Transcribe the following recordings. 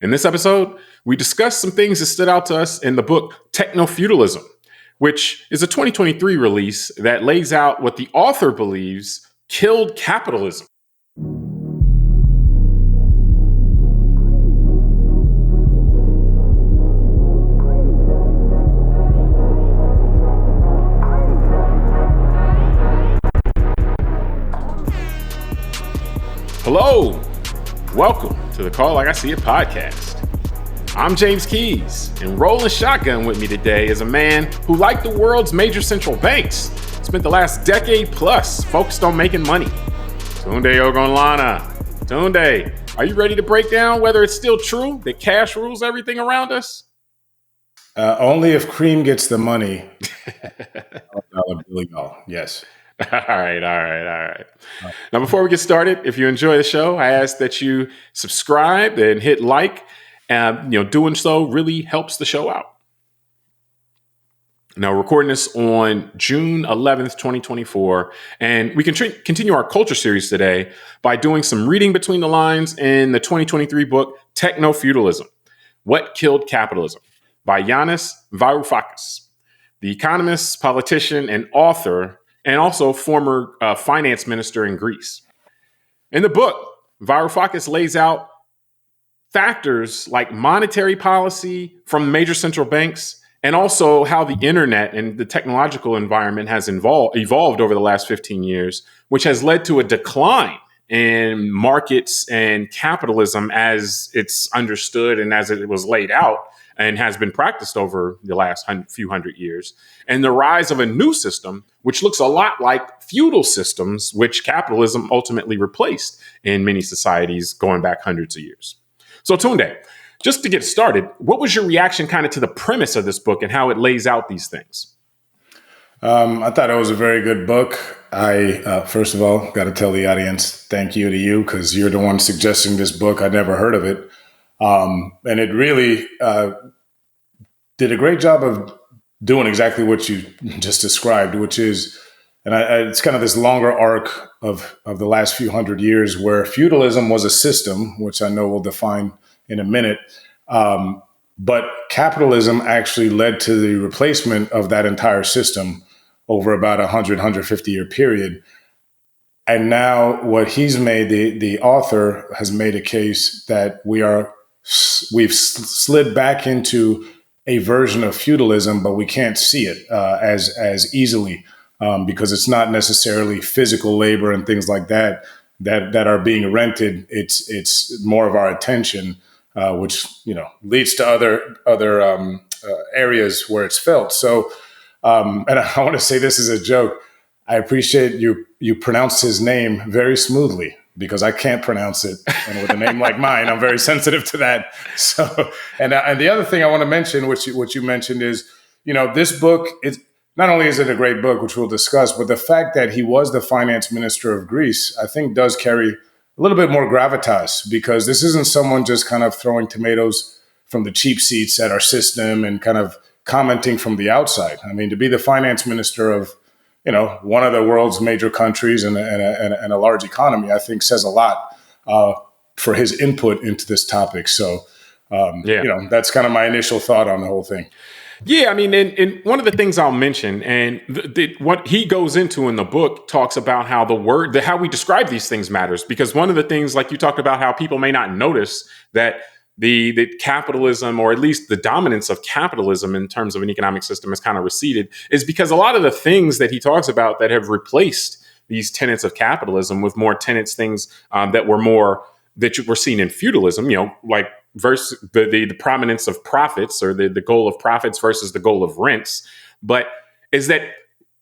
In this episode, we discuss some things that stood out to us in the book Technofeudalism, which is a 2023 release that lays out what the author believes killed capitalism. Hello, welcome to the Call Like I See It podcast. I'm James Keys, and rolling shotgun with me today is a man who, like the world's major central banks, spent the last decade plus focused on making money. Tunde Ogunlana. Tunde, are you ready to break down whether it's still true that cash rules everything around us? Only if Cream gets the money. Yes. All right. Now, before we get started, if you enjoy the show, I ask that you subscribe and hit like. Doing so really helps the show out. Now, we're recording this on June 11th, 2024, and we can continue our culture series today by doing some reading between the lines in the 2023 book, Technofeudalism, What Killed Capitalism, by Yanis Varoufakis, the economist, politician, and author, and also former finance minister in Greece. In the book, Varoufakis lays out factors like monetary policy from major central banks, and also how the internet and the technological environment has evolved over the last 15 years, which has led to a decline in markets and capitalism as it's understood and as it was laid out and has been practiced over the last few hundred years, and the rise of a new system, which looks a lot like feudal systems, which capitalism ultimately replaced in many societies going back hundreds of years. So Tunde, just to get started, what was your reaction kind of to the premise of this book and how it lays out these things? I thought it was a very good book. I, first of all, got to tell the audience, thank you to you, because you're the one suggesting this book. I'd never heard of it. And it really did a great job of doing exactly what you just described, which is, it's kind of this longer arc of the last few hundred years where feudalism was a system, which I know we'll define in a minute. But capitalism actually led to the replacement of that entire system over about 150 year period. And now what he's made, the author has made a case that we've slid back into a version of feudalism, but we can't see it as easily because it's not necessarily physical labor and things like that are being rented. It's more of our attention, which leads to other areas where it's felt. So, and I want to say this is a joke. I appreciate you pronounced his name very smoothly, because I can't pronounce it. And with a name like mine, I'm very sensitive to that. So, and the other thing I want to mention, which you mentioned, is, this book, not only is it a great book, which we'll discuss, but the fact that he was the finance minister of Greece, I think does carry a little bit more gravitas, because this isn't someone just kind of throwing tomatoes from the cheap seats at our system and kind of commenting from the outside. I mean, to be the finance minister of one of the world's major countries and a large economy, I think says a lot for his input into this topic. So, that's kind of my initial thought on the whole thing. Yeah, I mean, and one of the things I'll mention, and what he goes into in the book talks about how how we describe these things matters. Because one of the things, like you talked about, how people may not notice that the capitalism, or at least the dominance of capitalism in terms of an economic system, has kind of receded, is because a lot of the things that he talks about that have replaced these tenets of capitalism with more tenets, things that were seen in feudalism, like versus the prominence of profits, or the goal of profits versus the goal of rents. But is that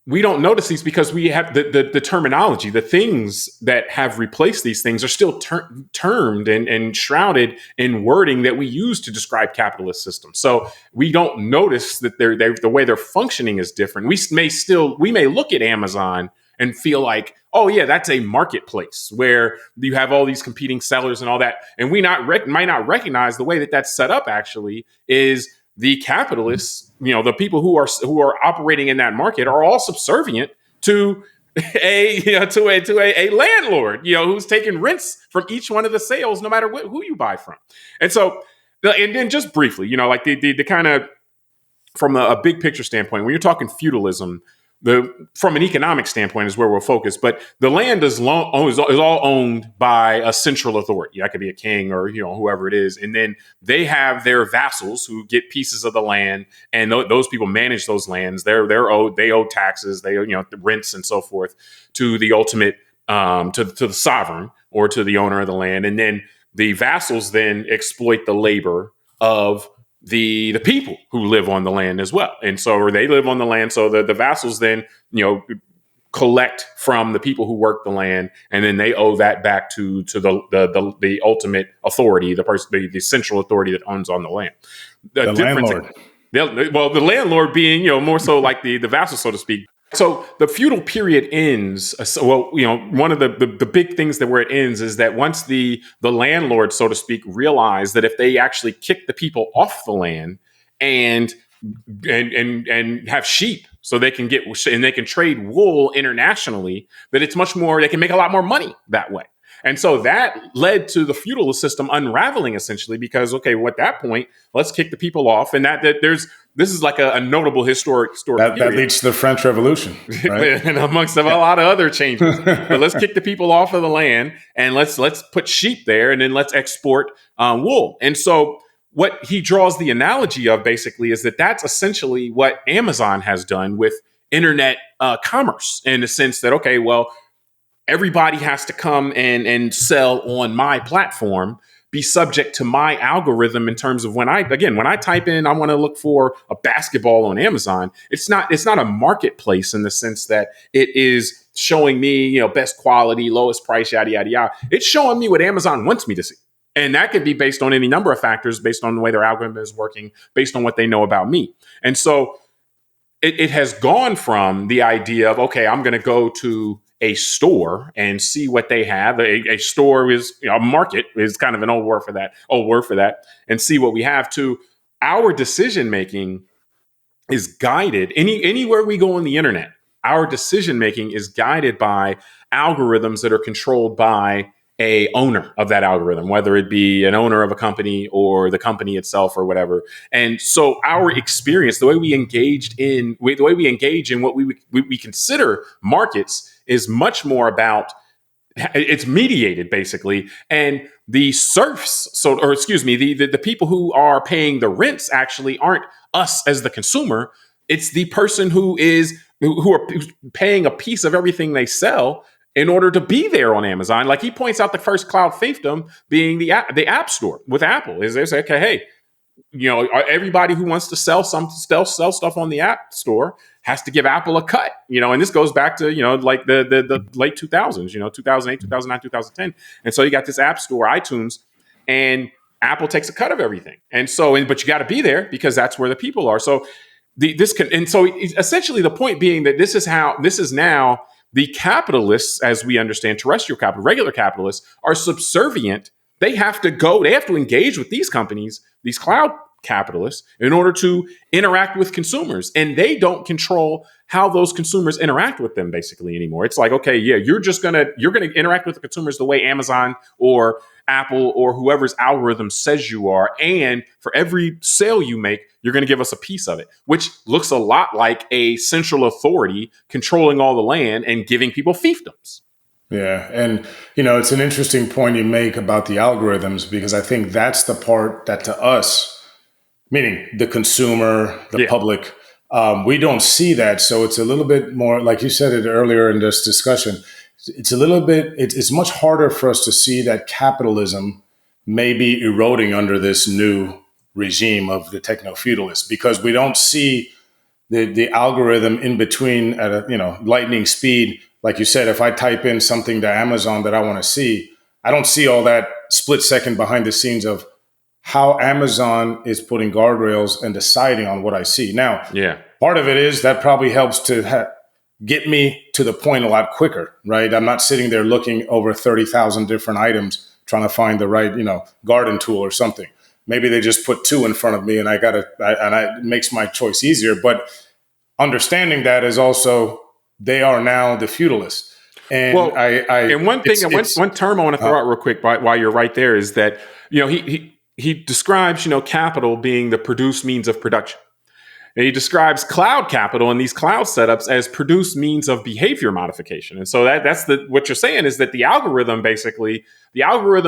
we don't notice these because we have the terminology. The things that have replaced these things are still termed and shrouded in wording that we use to describe capitalist systems. So we don't notice that the way they're functioning is different. We may look at Amazon and feel like, oh yeah, that's a marketplace where you have all these competing sellers and all that, and we might not recognize the way that that's set up. Actually, is the capitalists, the people who are operating in that market, are all subservient to a landlord, who's taking rents from each one of the sales, no matter who you buy from. And so And then just briefly, like the kind of from a big picture standpoint, when you're talking feudalism, from an economic standpoint is where we'll focus. But the land is all owned by a central authority. That could be a king or whoever it is, and then they have their vassals who get pieces of the land, and those people manage those lands. They owe taxes, they rents and so forth to the ultimate to the sovereign or to the owner of the land, and then the vassals then exploit the labor of the people who live on the land as well. And so, or they live on the land. So the vassals then, collect from the people who work the land, and then they owe that back to the ultimate authority, the central authority that owns on the land. The landlord. The landlord being, more so like the vassal, so to speak. So the feudal period ends. One of the big things that where it ends is that once the landlord, so to speak, realize that if they actually kick the people off the land and have sheep, so they can they can trade wool internationally, that it's much more. They can make a lot more money that way. And so that led to the feudal system unraveling essentially because, at that point, let's kick the people off. And this is like a notable historic story. That leads to the French Revolution, right? And amongst a lot of other changes. But let's kick the people off of the land and let's put sheep there and then let's export wool. And so what he draws the analogy of basically is that that's essentially what Amazon has done with internet commerce in the sense that, everybody has to come and sell on my platform, be subject to my algorithm in terms of when I type in, I want to look for a basketball on Amazon. It's not a marketplace in the sense that it is showing me, best quality, lowest price, yada, yada, yada. It's showing me what Amazon wants me to see. And that could be based on any number of factors, based on the way their algorithm is working, based on what they know about me. And so it has gone from the idea of, I'm going to go to a store and see what they have. A store is a market is kind of an old word for that, and see what we have. To our decision making is guided anywhere we go on the internet. Our decision making is guided by algorithms that are controlled by a owner of that algorithm, whether it be an owner of a company or the company itself or whatever. And so our experience, the way we engage in what we consider markets is much more about, it's mediated basically. And the serfs, the people who are paying the rents actually aren't us as the consumer. It's the person who's paying a piece of everything they sell in order to be there on Amazon. Like he points out, the first cloud fiefdom being the App Store with Apple. Is they say, okay, hey, everybody who wants to sell stuff on the App Store has to give Apple a cut. And this goes back to like the late 2000s, 2008, 2009, 2010. And so you got this App Store, iTunes, and Apple takes a cut of everything. And so, but you got to be there because that's where the people are. So essentially the point being that this is now the capitalists, as we understand terrestrial capital, regular capitalists, are subservient. They have to engage with these companies, these cloud capitalists, in order to interact with consumers. And they don't control how those consumers interact with them basically anymore. It's like, okay, yeah, you're going to interact with the consumers the way Amazon or Apple or whoever's algorithm says you are. And for every sale you make, you're going to give us a piece of it, which looks a lot like a central authority controlling all the land and giving people fiefdoms. Yeah. And, it's an interesting point you make about the algorithms, because I think that's the part that to us, meaning the consumer, the public, we don't see that. So it's a little bit more, like you said it earlier in this discussion, it's much harder for us to see that capitalism may be eroding under this new regime of the techno-feudalists, because we don't see the algorithm in between at a lightning speed. Like you said, if I type in something to Amazon that I want to see, I don't see all that split second behind the scenes of how Amazon is putting guardrails and deciding on what I see. Now, part of it is that probably helps to get me to the point a lot quicker, right? I'm not sitting there looking over 30,000 different items trying to find the right, garden tool or something. Maybe they just put two in front of me and it makes my choice easier. But understanding that is also, they are now the feudalists. And one term I want to throw out real quick while you're right there is that, he describes, capital being the produced means of production. And he describes cloud capital and these cloud setups as produced means of behavior modification. And so that's what you're saying is that the algorithm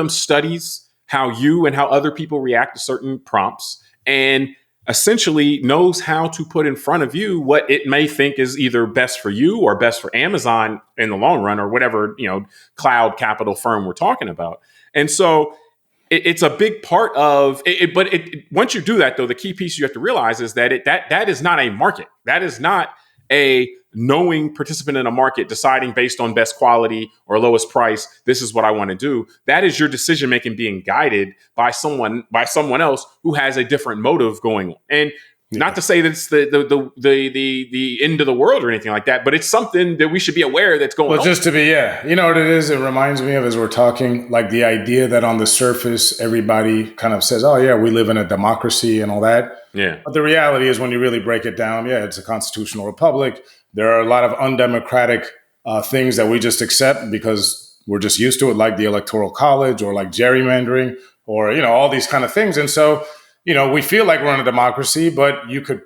studies how you and how other people react to certain prompts and essentially knows how to put in front of you what it may think is either best for you or best for Amazon in the long run or whatever, cloud capital firm we're talking about. And so it's a big part of it. But once you do that, though, the key piece you have to realize is that that is not a market. That is not a knowing participant in a market deciding based on best quality or lowest price. This is what I want to do. That is your decision making being guided by someone else who has a different motive going on. And not to say that it's the end of the world or anything like that, but it's something that we should be aware that's going on. Well, just to be, you know what it is? It reminds me of, as we're talking, like the idea that on the surface, everybody kind of says, oh, yeah, we live in a democracy and all that. Yeah. But the reality is when you really break it down, it's a constitutional republic. There are a lot of undemocratic things that we just accept because we're just used to it, like the Electoral College or like gerrymandering or, all these kind of things. And so, we feel like we're in a democracy, but you could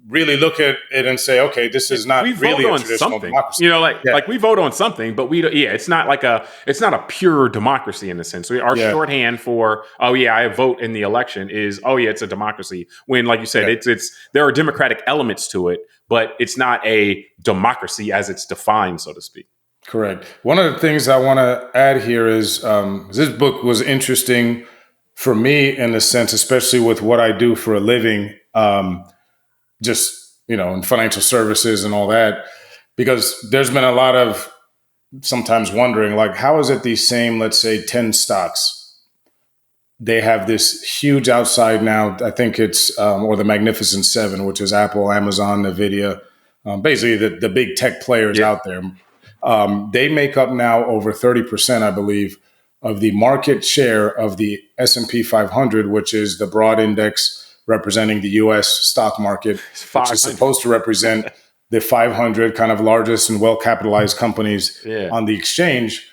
really look at it and say, okay, this is not really a traditional democracy. Like we vote on something, but it's not it's not a pure democracy in the sense. Our shorthand for, I vote in the election is, it's a democracy. When, like you said, there are democratic elements to it, but it's not a democracy as it's defined, so to speak. Correct. One of the things I want to add here is this book was interesting for me in the sense, especially with what I do for a living, just, in financial services and all that, because there's been a lot of sometimes wondering, like, how is it these same, let's say 10 stocks, they have this huge outside now, I think it's, or the Magnificent Seven, which is Apple, Amazon, NVIDIA, basically the big tech players out there. They make up now over 30%, I believe, of the market share of the S&P 500, which is the broad index representing the U.S. stock market, which is supposed to represent the 500 kind of largest and well-capitalized companies on the exchange,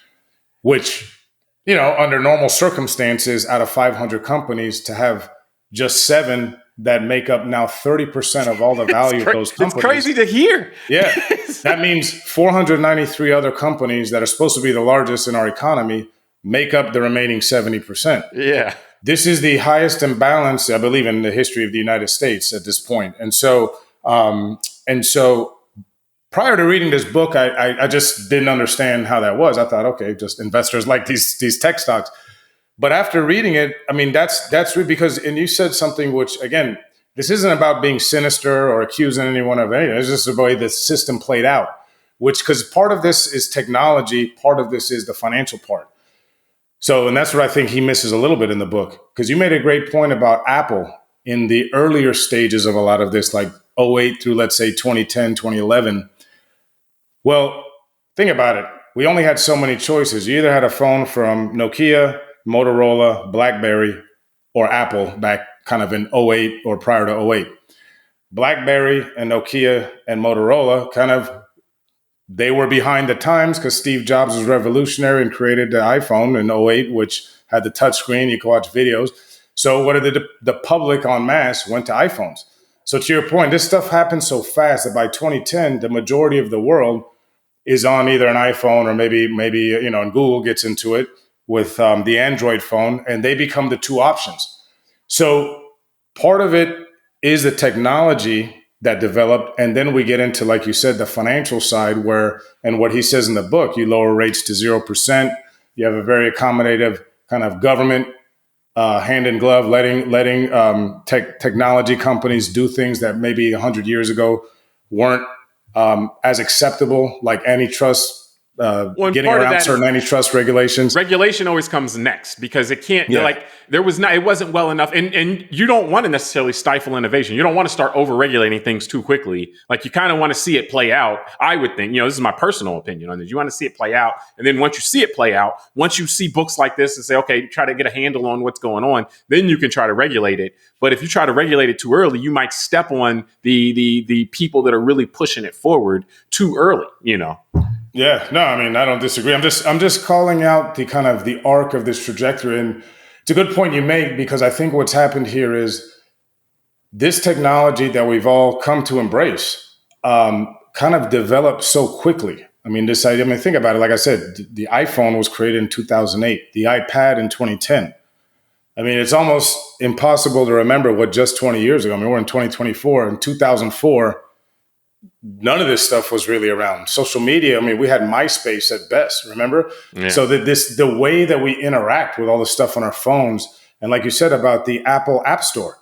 which, under normal circumstances, out of 500 companies, to have just 7 that make up now 30% of all the value of those companies. It's crazy to hear. Yeah. That means 493 other companies that are supposed to be the largest in our economy make up the remaining 70%. Yeah. This is the highest imbalance, I believe, in the history of the United States at this point. And so prior to reading this book, I just didn't understand how that was. I thought, okay, just investors like these tech stocks. But after reading it, I mean, that's really because, and you said something which, again, this isn't about being sinister or accusing anyone of anything. It's just the way the system played out, because part of this is technology, part of this is the financial part. So, and that's what I think he misses a little bit in the book, because you made a great point about Apple in the earlier stages of a lot of this, like 08 through, let's say, 2010, 2011. Well, think about it. We only had so many choices. You either had a phone from Nokia, Motorola, BlackBerry, or Apple back kind of in 08 or prior to 08. BlackBerry and Nokia and Motorola they were behind the times because Steve Jobs was revolutionary and created the iPhone in 08, which had the touchscreen. You could watch videos. So what did the public en masse went to iPhones. So to your point, this stuff happened so fast that by 2010, the majority of the world is on either an iPhone or maybe and Google gets into it with the Android phone, and they become the two options. So part of it is the technology that developed. And then we get into, like you said, the financial side and what he says in the book, you lower rates to 0%. You have a very accommodative kind of government hand in glove, letting technology companies do things that maybe 100 years ago weren't as acceptable, like antitrust, getting around certain antitrust regulations. Regulation always comes next because it can't, it wasn't well enough. And you don't want to necessarily stifle innovation. You don't want to start over-regulating things too quickly. Like, you kind of want to see it play out. I would think, this is my personal opinion on this. You want to see it play out. And then once you see it play out, once you see books like this and say, okay, try to get a handle on what's going on, then you can try to regulate it. But if you try to regulate it too early, you might step on the people that are really pushing it forward too early, Yeah, no, I mean, I don't disagree. I'm just calling out the kind of the arc of this trajectory. And, it's a good point you make, because I think what's happened here is this technology that we've all come to embrace kind of developed so quickly. I mean, this idea, I mean, think about it. Like I said, the iPhone was created in 2008, the iPad in 2010. I mean, it's almost impossible to remember what just 20 years ago. I mean, we're in 2024. In 2004, none of this stuff was really around. Social media, I mean, we had MySpace at best, remember? Yeah. So the way that we interact with all the stuff on our phones, and like you said about the Apple App Store,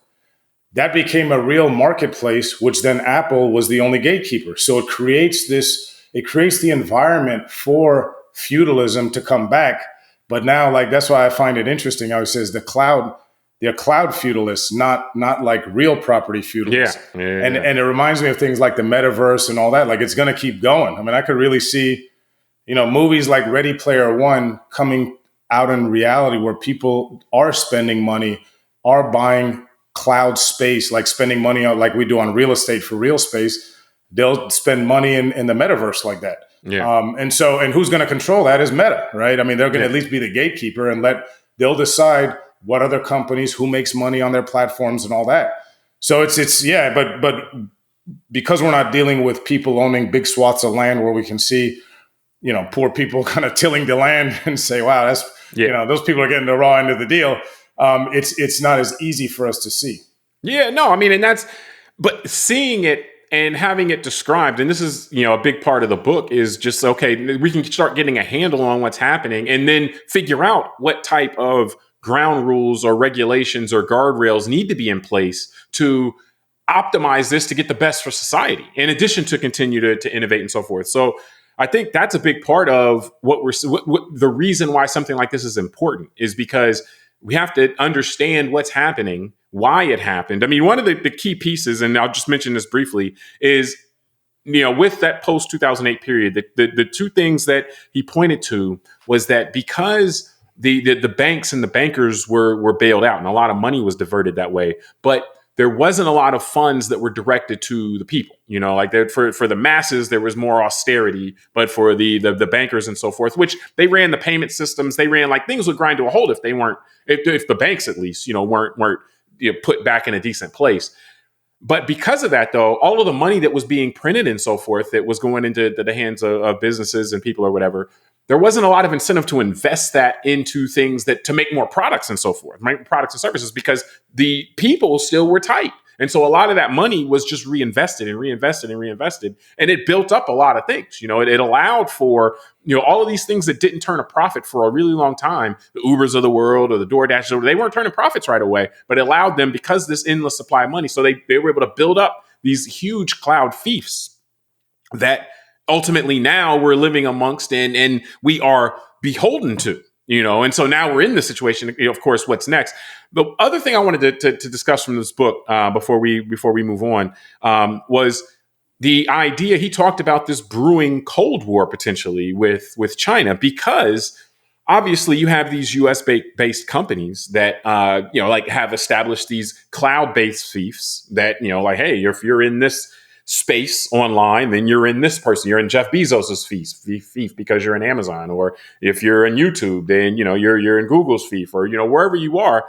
that became a real marketplace, which then Apple was the only gatekeeper. So it creates the environment for feudalism to come back. But now, like, that's why I find it interesting how it says they're cloud feudalists, not like real property feudalists. And it reminds me of things like the metaverse and all that. Like, it's going to keep going. I mean, I could really see, movies like Ready Player One coming out in reality, where people are spending money, are buying cloud space, like spending money on, like we do on real estate for real space. They'll spend money in the metaverse like that. Yeah. And who's going to control that is Meta, right? I mean, they're going to at least be the gatekeeper, and they'll decide what other companies, who makes money on their platforms and all that. So but because we're not dealing with people owning big swaths of land where we can see, poor people kind of tilling the land and say, wow, that's, those people are getting the raw end of the deal. It's not as easy for us to see. Yeah, no, I mean, but seeing it and having it described, and this is, a big part of the book, is just, okay, we can start getting a handle on what's happening and then figure out what type of ground rules or regulations or guardrails need to be in place to optimize this to get the best for society, in addition to continue to innovate and so forth. So I think that's a big part of what the reason why something like this is important, is because we have to understand what's happening, why it happened. I mean, one of the key pieces, and I'll just mention this briefly, is, with that post 2008 period, the two things that he pointed to was that because the banks and the bankers were bailed out and a lot of money was diverted that way, but there wasn't a lot of funds that were directed to the people. Like for the masses, there was more austerity, but for the bankers and so forth, which they ran the payment systems, they ran, like, things would grind to a halt if they weren't, if the banks at least, weren't put back in a decent place. But because of that, though, all of the money that was being printed and so forth that was going into the hands of businesses and people or whatever, there wasn't a lot of incentive to invest that into things to make more products and so forth, make products and services, because the people still were tight. And so a lot of that money was just reinvested and reinvested and reinvested. And it built up a lot of things. It allowed for, all of these things that didn't turn a profit for a really long time, the Ubers of the world or the DoorDashes, they weren't turning profits right away, but it allowed them, because this endless supply of money. So they were able to build up these huge cloud fiefs that ultimately now we're living amongst and we are beholden to. And so now we're in this situation. Of course, what's next? The other thing I wanted to discuss from this book before we move on was the idea. He talked about this brewing Cold War potentially with China, because obviously you have these U.S. based companies that have established these cloud-based fiefs that like, hey, if you're in this space online, then you're in this person. You're in Jeff Bezos's fief because you're in Amazon, or if you're in YouTube, then you're in Google's fief, or wherever you are.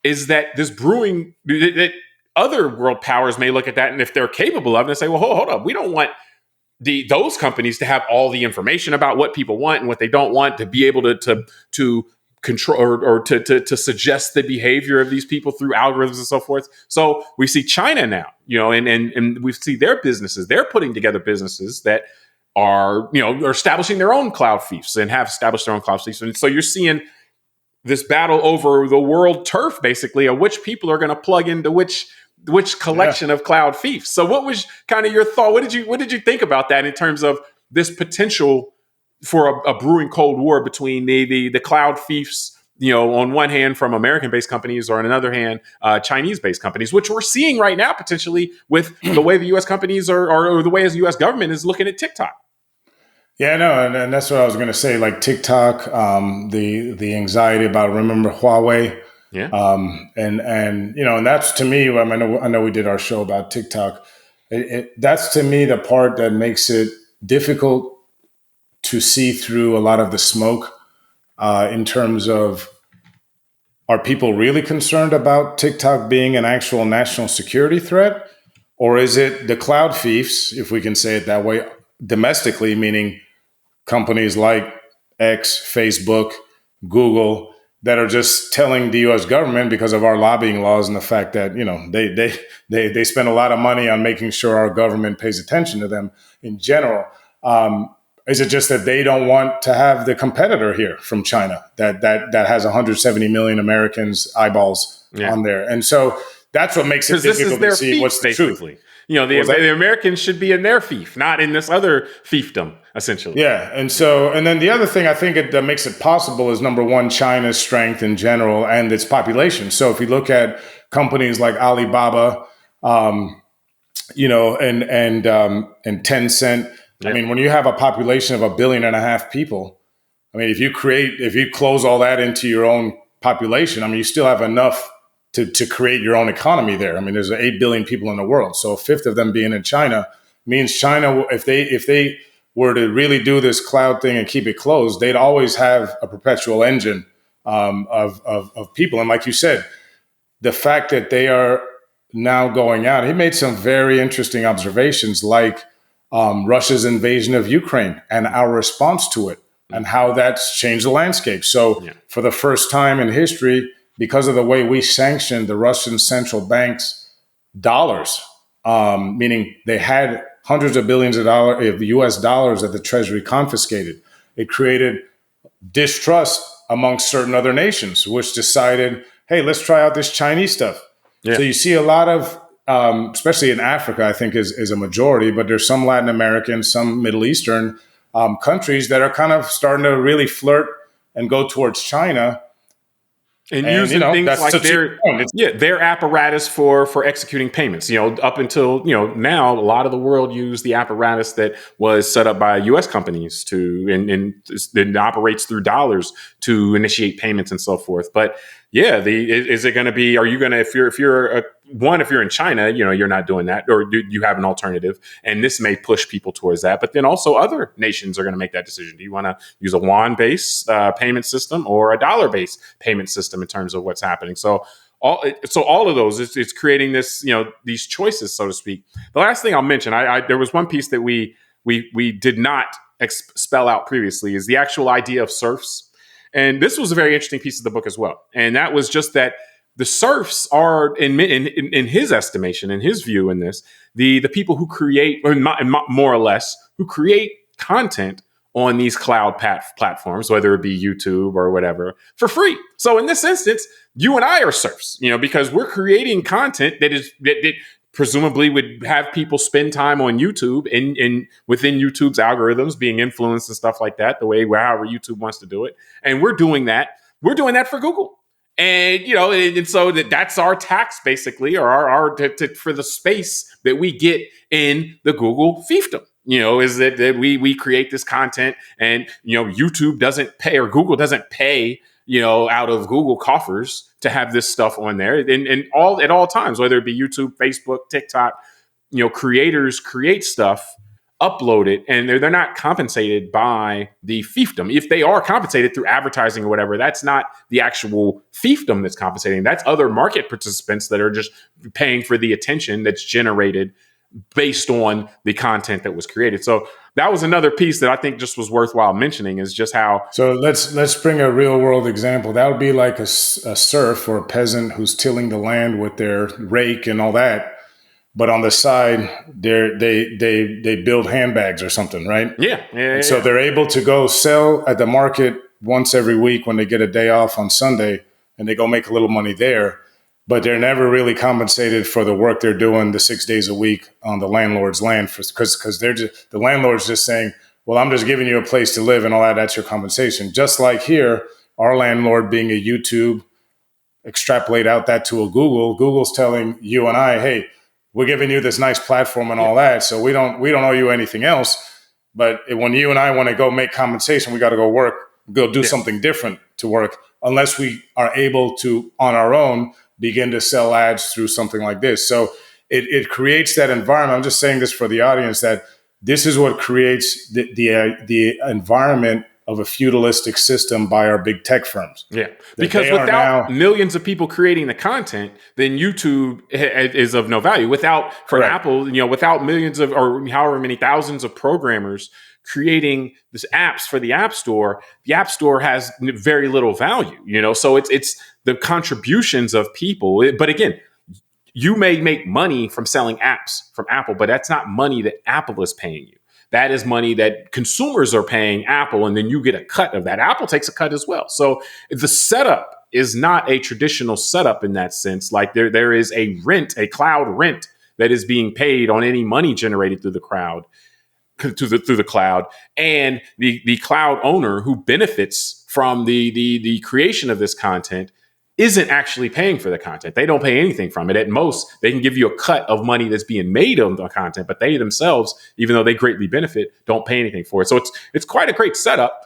Is that this brewing that other world powers may look at that, and if they're capable of it, and say, well, hold up, we don't want those companies to have all the information about what people want and what they don't want, to be able to control or to suggest the behavior of these people through algorithms and so forth. So we see China now, and we see their businesses. They're putting together businesses that are establishing their own cloud fiefs and have established their own cloud fiefs. And so you're seeing this battle over the world turf, basically, of which people are going to plug into which collection of cloud fiefs. So what was kind of your thought? What did you think about that in terms of this potential for a brewing Cold War between the cloud fiefs, on one hand from American-based companies, or on another hand, Chinese-based companies, which we're seeing right now potentially with the way the U.S. companies or the way as the U.S. government is looking at TikTok. Yeah, no, and that's what I was going to say. Like TikTok, the anxiety about, remember Huawei, yeah, and that's, to me. I know we did our show about TikTok. That's, to me, the part that makes it difficult to see through a lot of the smoke, in terms of are people really concerned about TikTok being an actual national security threat? Or is it the cloud fiefs, if we can say it that way, domestically, meaning companies like X, Facebook, Google, that are just telling the U.S. government, because of our lobbying laws and the fact that, you know, they spend a lot of money on making sure our government pays attention to them in general. Is it just that they don't want to have the competitor here from China that has 170 million Americans eyeballs on there? And so that's what makes it difficult to see what's the truth. You know, the Americans should be in their fief, not in this other fiefdom, essentially. Yeah. And then the other thing I think that makes it possible is, number one, China's strength in general and its population. So if you look at companies like Alibaba, you know, and Tencent, I mean, when you have a population of 1.5 billion people, I mean, if you close all that into your own population, I mean, you still have enough to create your own economy there. I mean, there's 8 billion people in the world. So a fifth of them being in China means China, if they were to really do this cloud thing and keep it closed, they'd always have a perpetual engine of people. And like you said, the fact that they are now going out, he made some very interesting observations, like Russia's invasion of Ukraine and our response to it and how that's changed the landscape. So for the first time in history, because of the way we sanctioned the Russian central bank's dollars, meaning they had hundreds of billions of US dollars that the Treasury confiscated, it created distrust amongst certain other nations, which decided, hey, let's try out this Chinese stuff. So you see a lot of, especially in Africa, I think is a majority, but there's some Latin American, some Middle Eastern countries that are kind of starting to really flirt and go towards China. And using things like their apparatus for executing payments. You know, up until, you know, now a lot of the world used the apparatus that was set up by U.S. companies and operates through dollars to initiate payments and so forth. But is it going to be? Are you going to, if you're in China, you know, you're not doing that, or do you have an alternative? And this may push people towards that. But then also other nations are going to make that decision. Do you want to use a yuan-based payment system or a dollar-based payment system in terms of what's happening? So all of those, it's creating this, you know, these choices, so to speak. The last thing I'll mention, there was one piece that we did not spell out previously, is the actual idea of serfs. And this was a very interesting piece of the book as well. And that was just that the serfs are, in his estimation, in his view in this, the people who create, or more or less, who create content on these cloud platforms, whether it be YouTube or whatever, for free. So in this instance, you and I are serfs, you know, because we're creating content that presumably would have people spend time on YouTube and within YouTube's algorithms being influenced and stuff like that, however YouTube wants to do it. And we're doing that. We're doing that for Google. And, you know, and so that's our tax, basically, or our for the space that we get in the Google fiefdom. You know, is that we create this content, and, you know, YouTube doesn't pay, or Google doesn't pay, you know, out of Google coffers to have this stuff on there, and at all times, whether it be YouTube, Facebook, TikTok, you know, creators create stuff, upload it, and they're not compensated by the fiefdom. If they are compensated through advertising or whatever, that's not the actual fiefdom that's compensating. That's other market participants that are just paying for the attention that's generated based on the content that was created. So that was another piece that I think just was worthwhile mentioning, is just how. So let's bring a real world example. That would be like a serf or a peasant who's tilling the land with their rake and all that. But on the side, they build handbags or something, right? Yeah. So they're able to go sell at the market once every week when they get a day off on Sunday, and they go make a little money there. But they're never really compensated for the work they're doing the 6 days a week on the landlord's land, because the landlord's just saying, well, I'm just giving you a place to live and all that. That's your compensation. Just like here, our landlord being a YouTube, extrapolate out that to a Google. Google's telling you and I, hey, we're giving you this nice platform and all that, so we don't owe you anything else. But when you and I want to go make compensation, we got to go work, go do something different to work, unless we are able to, on our own, begin to sell ads through something like this. So it creates that environment. I'm just saying this for the audience, that this is what creates the environment of a feudalistic system by our big tech firms. Yeah, because without millions of people creating the content, then YouTube is of no value. Without, for Apple, without millions of, or however many thousands of programmers creating this apps for the App Store, the App Store has very little value. So it's the contributions of people. But again, you may make money from selling apps from Apple, but that's not money that Apple is paying you. That is money that consumers are paying Apple, and then you get a cut of that. Apple takes a cut as well. So the setup is not a traditional setup in that sense. Like there is a cloud rent that is being paid on any money generated through the cloud, and the cloud owner who benefits from the creation of this content isn't actually paying for the content. They don't pay anything from it. At most, they can give you a cut of money that's being made on the content, but they themselves, even though they greatly benefit, don't pay anything for it. So it's quite a great setup.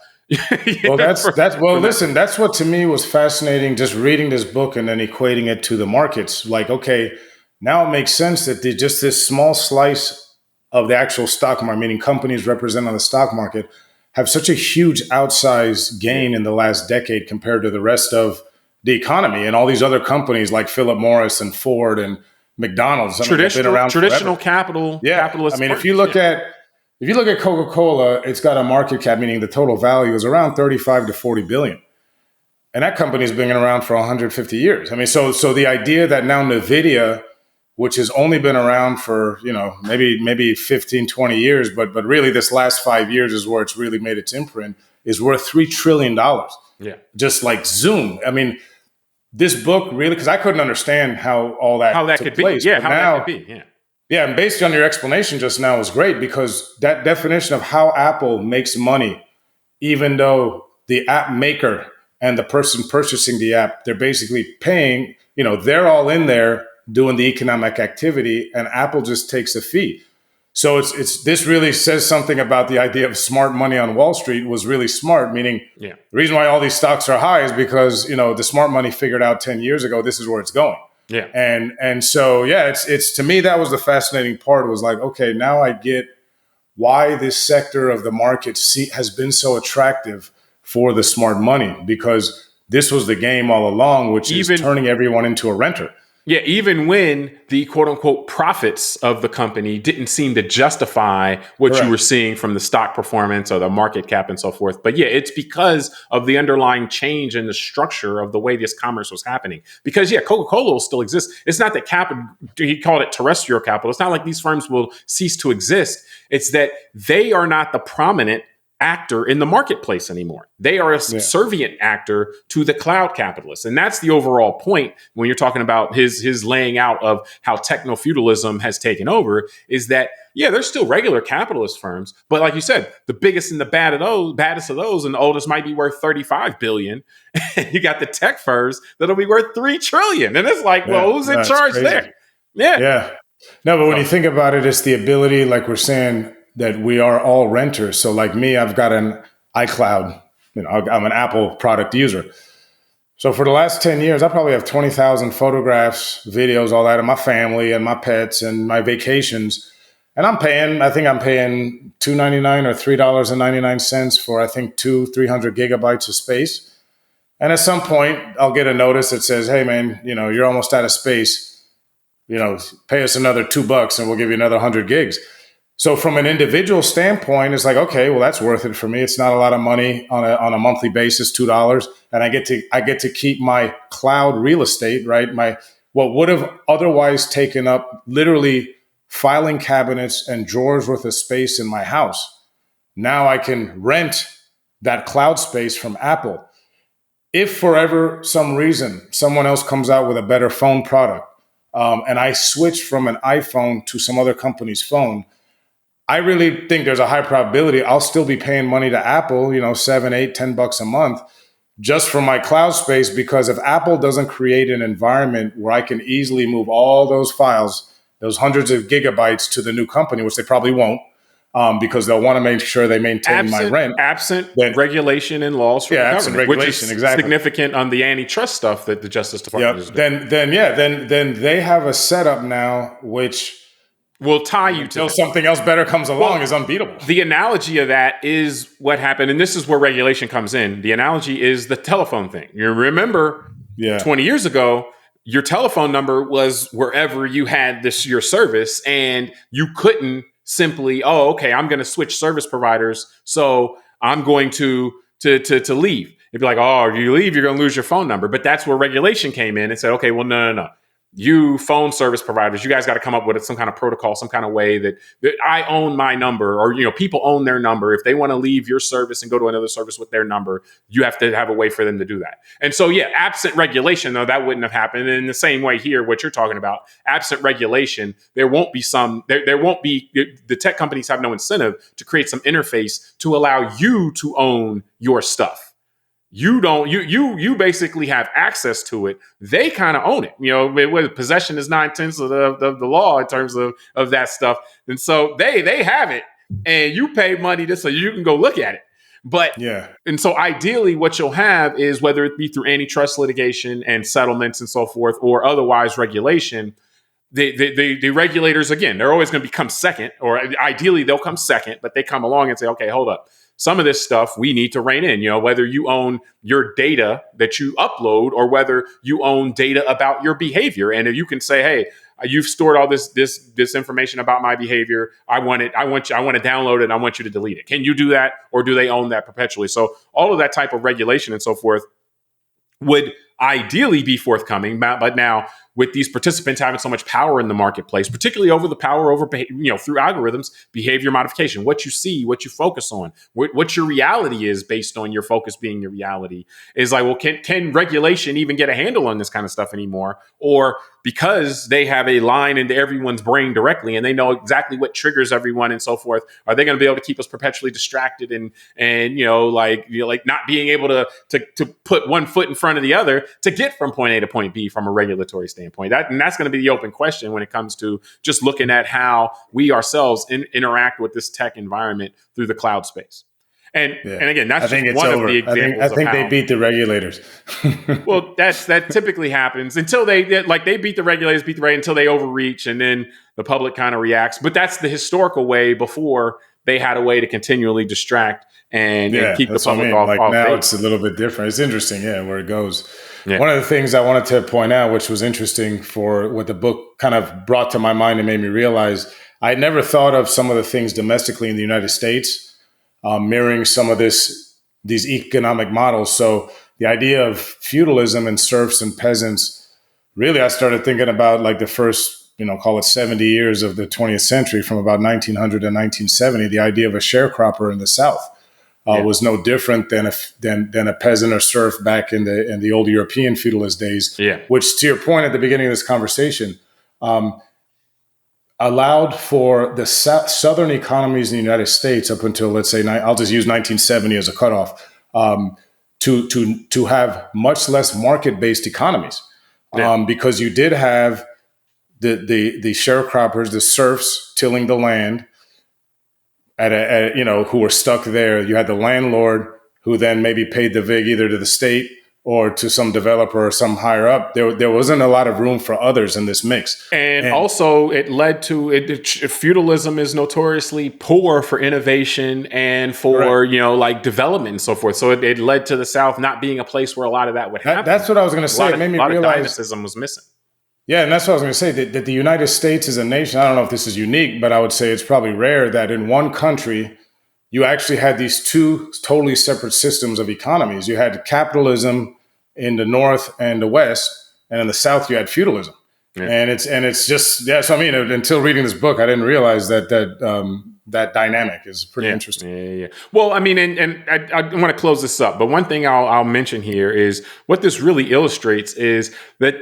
Well, listen, that's what to me was fascinating, just reading this book and then equating it to the markets. Like, okay, now it makes sense that just this small slice of the actual stock market, meaning companies represented on the stock market, have such a huge outsized gain in the last decade compared to the rest of the economy, and all these other companies like Philip Morris and Ford and McDonald's. Traditional capital. Yeah. Capitalist. I mean, if you look at Coca-Cola, it's got a market cap, meaning the total value is around 35 to 40 billion. And that company's been around for 150 years. I mean, so the idea that now NVIDIA, which has only been around for, maybe 15, 20 years, but really this last 5 years is where it's really made its imprint, is worth $3 trillion. Yeah. Just like Zoom. I mean, this book really, because I couldn't understand how that could place. Be. Yeah, that could be. Yeah. Yeah, and based on your explanation just now was great, because that definition of how Apple makes money, even though the app maker and the person purchasing the app, they're basically paying, they're all in there doing the economic activity, and Apple just takes a fee. So it's this really says something about the idea of smart money on Wall Street was really smart, meaning the reason why all these stocks are high is because, the smart money figured out 10 years ago, this is where it's going. Yeah. And so, it's to me, that was the fascinating part. It was like, okay, now I get why this sector of the market has been so attractive for the smart money, because this was the game all along, which is turning everyone into a renter. Yeah, even when the quote unquote profits of the company didn't seem to justify what you were seeing from the stock performance or the market cap and so forth. But yeah, it's because of the underlying change in the structure of the way this commerce was happening. Because Coca-Cola will still exist. It's not that he called it terrestrial capital. It's not like these firms will cease to exist. It's that they are not the prominent actor in the marketplace anymore. They are a subservient actor to the cloud capitalists. And that's the overall point when you're talking about his laying out of how technofeudalism has taken over, is that, there's still regular capitalist firms, but like you said, the biggest and the baddest of those and the oldest might be worth 35 billion. You got the tech firms that'll be worth 3 trillion. And it's like, who's in charge there? Yeah. No, but when you think about it, it's the ability, like we're saying, that we are all renters. So like me, I've got an iCloud, I'm an Apple product user. So for the last 10 years, I probably have 20,000 photographs, videos, all that of my family and my pets and my vacations. And I think I'm paying $2.99 or $3.99 for, I think, 300 gigabytes of space. And at some point I'll get a notice that says, hey man, you're almost out of space, pay us another $2 and we'll give you another 100 gigs. So from an individual standpoint, it's like, okay, well, that's worth it for me. It's not a lot of money on a monthly basis, $2, and I get to keep my cloud real estate, right? What would have otherwise taken up literally filing cabinets and drawers worth of space in my house. Now I can rent that cloud space from Apple. If for some reason someone else comes out with a better phone product, and I switch from an iPhone to some other company's phone, I really think there's a high probability I'll still be paying money to Apple, $7, $8, $10 a month just for my cloud space, because if Apple doesn't create an environment where I can easily move all those files, those hundreds of gigabytes to the new company, which they probably won't, because they'll want to make sure they maintain my rent. Absent regulation and laws from the absent government, regulation, which is exactly significant on the antitrust stuff that the Justice Department is doing. Then they have a setup now which will tie you until to something else better comes along is unbeatable. The analogy of that is what happened, and this is where regulation comes in. The analogy is the telephone thing. You remember 20 years ago, your telephone number was wherever you had your service, and you couldn't simply, I'm going to switch service providers, so I'm going to leave. It'd be like, if you leave, you're going to lose your phone number. But that's where regulation came in and said, okay, well, no. You phone service providers, you guys got to come up with some kind of protocol, some kind of way that I own my number, or people own their number. If they want to leave your service and go to another service with their number, you have to have a way for them to do that. And so, absent regulation, though, that wouldn't have happened. And in the same way here, what you're talking about, absent regulation, there won't be the tech companies have no incentive to create some interface to allow you to own your stuff. You don't. You basically have access to it. They kind of own it. Possession is 9/10 of the law in terms of that stuff. And so they have it, and you pay money so you can go look at it. But and so ideally, what you'll have is, whether it be through antitrust litigation and settlements and so forth, or otherwise regulation, the regulators, again, they're always going to become second, or ideally they'll come second, but they come along and say, okay, hold up. Some of this stuff we need to rein in, whether you own your data that you upload or whether you own data about your behavior. And if you can say, hey, you've stored all this information about my behavior. I want to download it. And I want you to delete it. Can you do that? Or do they own that perpetually? So all of that type of regulation and so forth would ideally be forthcoming. But now, with these participants having so much power in the marketplace, particularly over the power over, through algorithms, behavior modification, what you see, what you focus on, what your reality is based on your focus being your reality, is like, well, can regulation even get a handle on this kind of stuff anymore? Or because they have a line into everyone's brain directly and they know exactly what triggers everyone and so forth, are they going to be able to keep us perpetually distracted and not being able to put one foot in front of the other to get from point A to point B from a regulatory standpoint? That's going to be the open question when it comes to just looking at how we ourselves interact with this tech environment through the cloud space. And again, that's just one of the examples. I think they beat the regulators. Well, that typically happens until they beat the regulators, until they overreach, and then the public kind of reacts. But that's the historical way before they had a way to continually distract and keep the public off. Now base. It's a little bit different. It's interesting, where it goes. Yeah. One of the things I wanted to point out, which was interesting for what the book kind of brought to my mind and made me realize, I had never thought of some of the things domestically in the United States mirroring some of these economic models. So the idea of feudalism and serfs and peasants, really, I started thinking about like the first, call it 70 years of the 20th century, from about 1900 to 1970. The idea of a sharecropper in the South was no different than a peasant or serf back in the old European feudalist days. Yeah. Which, to your point at the beginning of this conversation, allowed for the southern economies in the United States up until, let's say, I'll just use 1970 as a cutoff, to have much less market-based economies, because you did have the sharecroppers, the serfs tilling the land, who were stuck there. You had the landlord who then maybe paid the vig either to the state or to some developer or some higher up. There wasn't a lot of room for others in this mix. And also it led to feudalism is notoriously poor for innovation and for, development and so forth. So it led to the South not being a place where a lot of that would happen. That's what I was going to say. It made me realize a lot of dynamism was missing. Yeah, and that's what I was going to say, that the United States as a nation, I don't know if this is unique, but I would say it's probably rare that in one country, you actually had these two totally separate systems of economies. You had capitalism in the North and the West, and in the South, you had feudalism. Yeah. And it's just, so until reading this book, I didn't realize that dynamic is pretty interesting. Yeah. Well, and I want to close this up, but one thing I'll mention here is what this really illustrates is that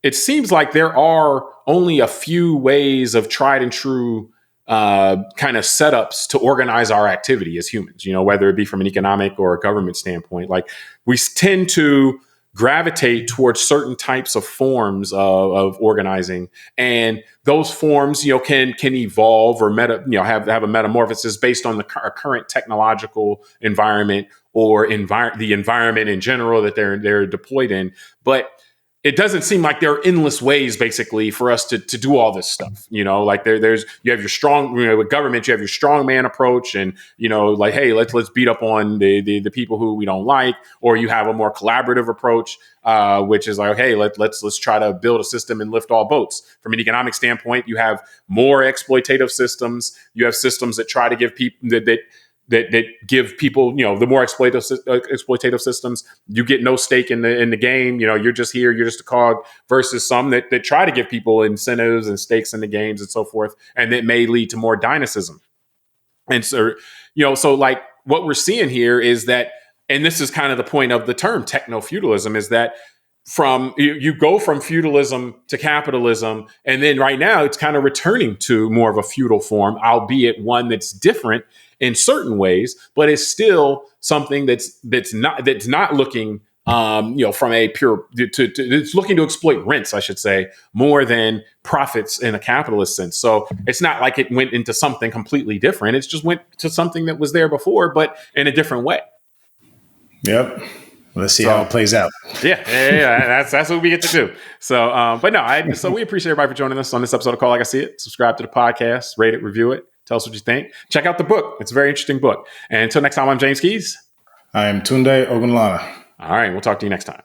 it seems like there are only a few ways of tried and true kind of setups to organize our activity as humans, whether it be from an economic or a government standpoint. Like, we tend to gravitate towards certain types of forms of organizing, and those forms, can evolve or have a metamorphosis based on our current technological environment or the environment in general that they're deployed in. But it doesn't seem like there are endless ways basically for us to do all this stuff. Like there's you have your strong, with government, you have your strongman approach, and like, hey, let's beat up on the people who we don't like, or you have a more collaborative approach, which is like, hey, let's try to build a system and lift all boats. From an economic standpoint, you have more exploitative systems. You have systems that try to give people that give people, the more exploitative systems, you get no stake in the game. You're just here, you're just a cog, versus some that try to give people incentives and stakes in the games and so forth, and that may lead to more dynastism. And so, so like what we're seeing here is that, and this is kind of the point of the term technofeudalism, is that from you go from feudalism to capitalism, and then right now it's kind of returning to more of a feudal form, albeit one that's different in certain ways, but it's still something that's not looking from a pure it's looking to exploit rents, I should say, more than profits in a capitalist sense. So it's not like it went into something completely different. It's just went to something that was there before, but in a different way. Yep. Let's see how it plays out. Yeah. That's what we get to do. So, but no, so we appreciate everybody for joining us on this episode of Call Like I See It. Subscribe to the podcast, rate it, review it. Tell us what you think. Check out the book. It's a very interesting book. And until next time, I'm James Keys. I am Tunde Ogunlana. All right. We'll talk to you next time.